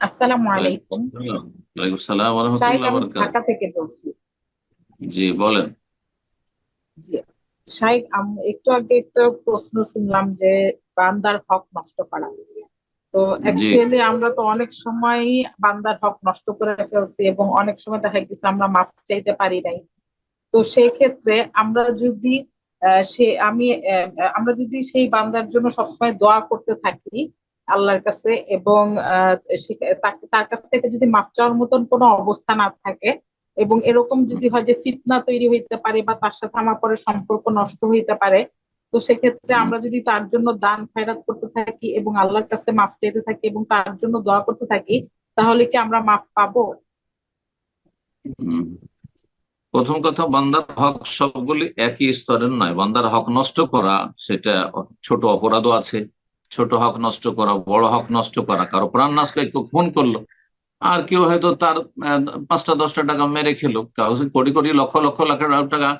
আসসালামু ওয়ালাইকুম আলাইকুম। আসসালাম। ওয়ালাইকুম আসসালাম ওয়া শাহেদ, রাহমাতুল্লাহি ওয়া আমি বারাকাতুহু। ঢাকা থেকে বলছি। জি বলেন। জি, শাহেদ, একটু আগে একটা প্রশ্ন শুনলাম যে বান্দার হক নষ্ট করা। তো জি অ্যাকচুয়ালি আমরা তো অনেক সময় বান্দার হক নষ্ট করে ফেলছি এবং অনেক সময় দেখা গেছে আমরা মাফ চাইতে পারি নাই। তো সেই ক্ষেত্রে আমরা যদি আহ, সে আমি আমরা যদি সেই বান্দার জন্য সবসময় দোয়া করতে থাকি আল্লাহর কাছে, এবং তার কাছ থেকে যদি মাফ চাওয়ার মতন কোনো অবস্থা না থাকে, এবং এরকম যদি হয় যে ফিতনা তৈরি হইতে পারে বা তার সাথে আমার পরে সম্পর্ক নষ্ট হইতে পারে, তো সেক্ষেত্রে হুম, আমরা যদি তার জন্য দান খয়রাত করতে থাকি এবং আল্লাহর কাছে মাফ চাইতে থাকি এবং তার জন্য দোয়া করতে থাকি, তাহলে কি আমরা মাফ পাবো? হুম। প্রথম কথা, বান্দার হক সবগুলি একই স্তরের নয়। বান্দার হক নষ্ট করা সেটা ছোট অপরাধও আছে। ছোট হক নষ্ট করা, বড় হক নষ্ট করা, কারো প্রাণ নাশ করে কেউ খুন করলো, আর কেউ হয়তো তার 5টা 10টা টাকা মেরে খেলো, কারো কোটি কোটি লক্ষ লক্ষ লাখ টাকা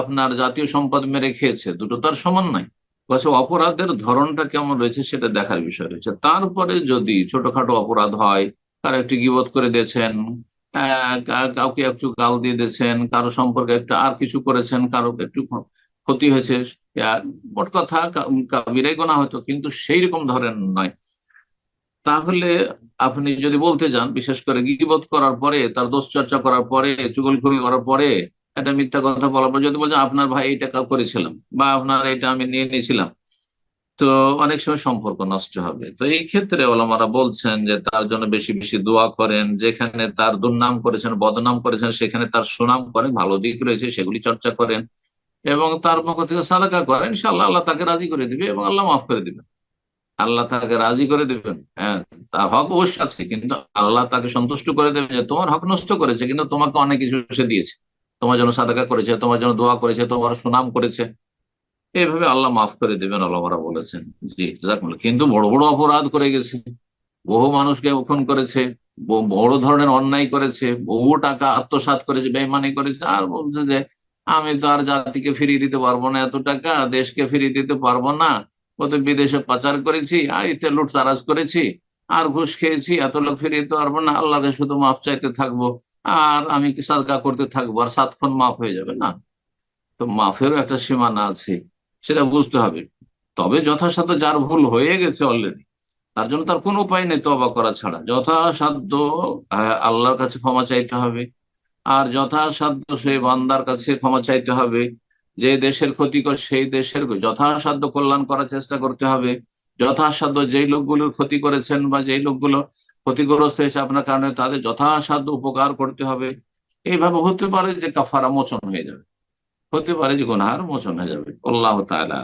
আপনার জাতীয় সম্পদ মেরে খেয়েছে, দুটো তার সমান নাই। বলছে অপরাধের ধরনটা কেমন রয়েছে সেটা দেখার বিষয় রয়েছে। তারপরে যদি ছোটখাটো অপরাধ হয়, কারো একটু গীবত করে দিয়েছেন, কাউকে একটু গাল দিয়ে দিয়েছেন, কারো সম্পর্কে একটা আর কিছু করেছেন, কারো একটু ক্ষতি হয়েছে, মোট কথা কাবিরাই গোনা হতো, কিন্তু সেই রকম ধরেন নয়। তাহলে আপনি যদি বলতে যান, বিশেষ করে গীবত করার পরে, তার দোষ চর্চা করার পরে, চুগলখড়ি করার পরে, একটা মিথ্যা কথা বলার পর যদি বলছেন আপনার ভাই এই টাকা করেছিলাম বা আপনার এটা আমি নিয়ে নিয়েছিলাম, তো অনেক সময় সম্পর্ক নষ্ট হবে। তো এই ক্ষেত্রে ওলামারা বলছেন যে তার জন্য বেশি বেশি দোয়া করেন, যেখানে তার দুর্নাম করেছেন, বদনাম করেছেন, সেখানে তার সুনাম করেন, ভালো দিক রয়েছে সেগুলি চর্চা করেন, এবং তার পক্ষ থেকে সাদাকা করেন। ইনশাআল্লাহ আল্লাহ তাকে রাজি করে দিবে এবং আল্লাহ মাফ করে দিবেন। আল্লাহ তাকে রাজি করে দিবেন। হ্যাঁ, তার হক অবশ্যই আছে, কিন্তু আল্লাহ তাকে সন্তুষ্ট করে দেবেন যে তোমার হক নষ্ট করেছে কিন্তু তোমাকে অনেক কিছু সে দিয়েছে, তোমার জন্য সাদাকা করেছে, তোমার জন্য দোয়া করেছে, তোমার সুনাম করেছে, এইভাবে আল্লাহ মাফ করে দিবেন, আল্লাহরা বলেছেন। জি জাযাকুমুল্লাহ। কিন্তু বড় বড় অপরাধ করে গেছে, বহু মানুষকে খুন করেছে, বড় ধরনের অন্যায় করেছে, বহু টাকা আত্মসাৎ করেছে, বেইমানি করেছে, আর বলছে যে আমি তো আর জাতিকে ফিরিয়ে দিতে পারবো না এত টাকা, দেশকে ফিরিয়ে দিতে পারবো না, ও তো বিদেশে পাচার করেছি, আর এতে লুটতারাজ করেছি, আর ঘুষ খেয়েছি, এত লোক ফিরিয়ে দিতে পারবো না, আল্লাহকে শুধু মাফ চাইতে থাকবো, আর আমি কি সাদকা করতে থাকবো, আর সাতক্ষণ মাফ হয়ে যাবে না? তো মাফেরও একটা সীমানা আছে, সেটা বুঝতে হবে। তবে যথাসাধ্য, যার ভুল হয়ে গেছে অলরেডি, তার জন্য তার কোনো উপায় নেই তওবা করা ছাড়া। যথাসাধ্য আল্লাহর কাছে ক্ষমা চাইতে হবে, আর যথাসাধ্য সেই বান্দার কাছে ক্ষমা চাইতে হবে। যে দেশের ক্ষতিকর সেই দেশের যথাসাধ্য কল্যাণ করার চেষ্টা করতে হবে। যথাসাধ্য যেই লোকগুলোর ক্ষতি করেছেন বা যেই লোকগুলো ক্ষতিগ্রস্ত হয়েছে আপনার কারণে, তাদের যথাসাধ্য উপকার করতে হবে। এইভাবে হতে পারে যে কাফারা মোচন হয়ে যাবে, হতে পারে যে গুনার মোচন হয়ে যাবে। আল্লাহ তাআলা